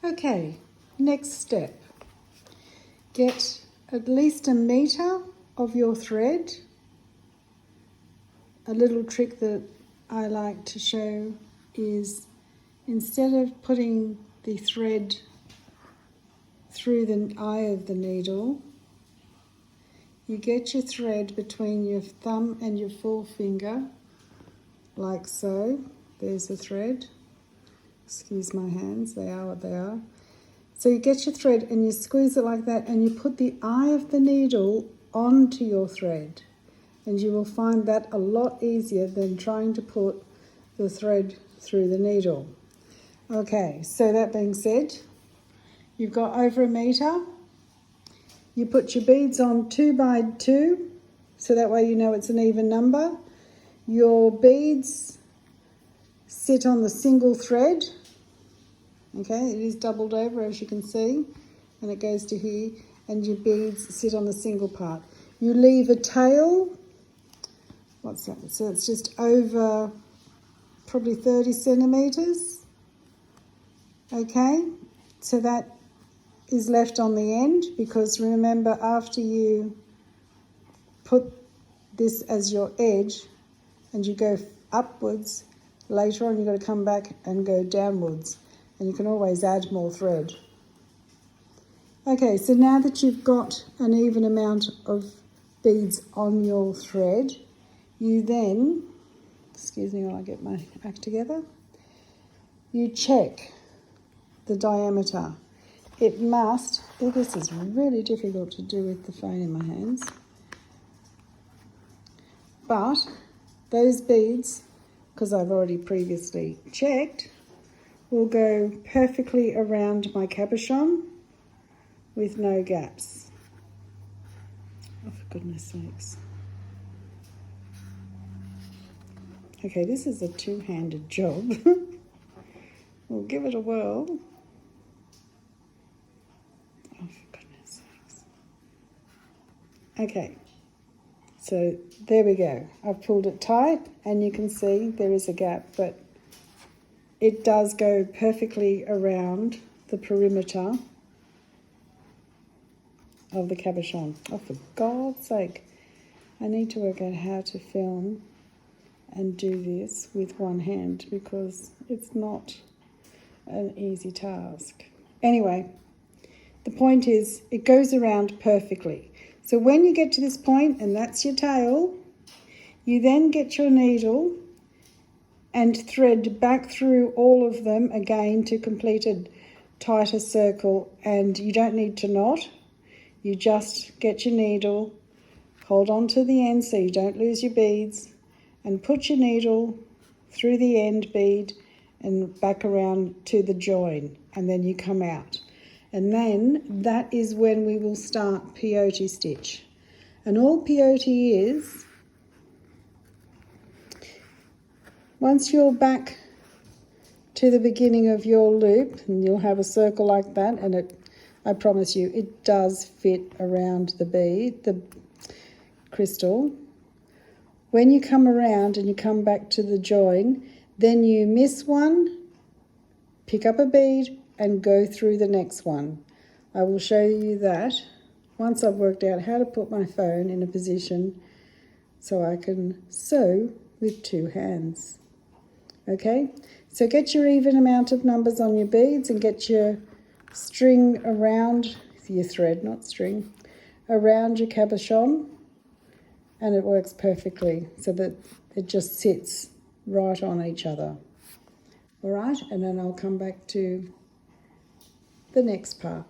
Okay, next step. Get at least 1 metre of your thread. A little trick that I like to show is instead of putting the thread through the eye of the needle, you get your thread between your thumb and your forefinger, like so. There's the thread. Excuse my hands, they are what they are. So you get your thread and you squeeze it like that, and you put the eye of the needle onto your thread. And you will find that a lot easier than trying to put the thread through the needle. Okay, so that being said, you've got over 1 metre. You put your beads on 2 by 2, so that way you know it's an even number. Your beads sit on the single thread. Okay, it is doubled over, as you can see, and it goes to here, and your beads sit on the single part. You leave a tail. What's that? So it's just over probably 30 centimetres. Okay, so that is left on the end, because remember, after you put this as your edge and you go upwards, later on you've got to come back and go downwards, and you can always add more thread. Okay, so now that you've got an even amount of beads on your thread, you then, excuse me while I get my act together, you check the diameter. It must, this is really difficult to do with the phone in my hands, but those beads, because I've already previously checked, will go perfectly around my cabochon with no gaps. Oh, for goodness sakes. Okay, this is a two-handed job. We'll give it a whirl. Oh, for goodness sakes. Okay, so there we go. I've pulled it tight and you can see there is a gap, but it does go perfectly around the perimeter of the cabochon. Oh, for God's sake. I need to work out how to film and do this with one hand, because it's not an easy task. Anyway, the point is it goes around perfectly. So when you get to this point, and that's your tail, you then get your needle and thread back through all of them again to complete a tighter circle, and you don't need to knot. You just get your needle, hold on to the end so you don't lose your beads, and put your needle through the end bead and back around to the join, and then you come out. And then that is when we will start peyote stitch. And all peyote is, once you're back to the beginning of your loop, and you'll have a circle like that, and it, I promise you, it does fit around the bead, the crystal. When you come around and you come back to the join, then you miss one, pick up a bead and go through the next one. I will show you that once I've worked out how to put my phone in a position so I can sew with 2 hands. Okay, so get your even amount of numbers on your beads and get your string around, your thread, not string, around your cabochon, and it works perfectly so that it just sits right on each other. All right, and then I'll come back to the next part.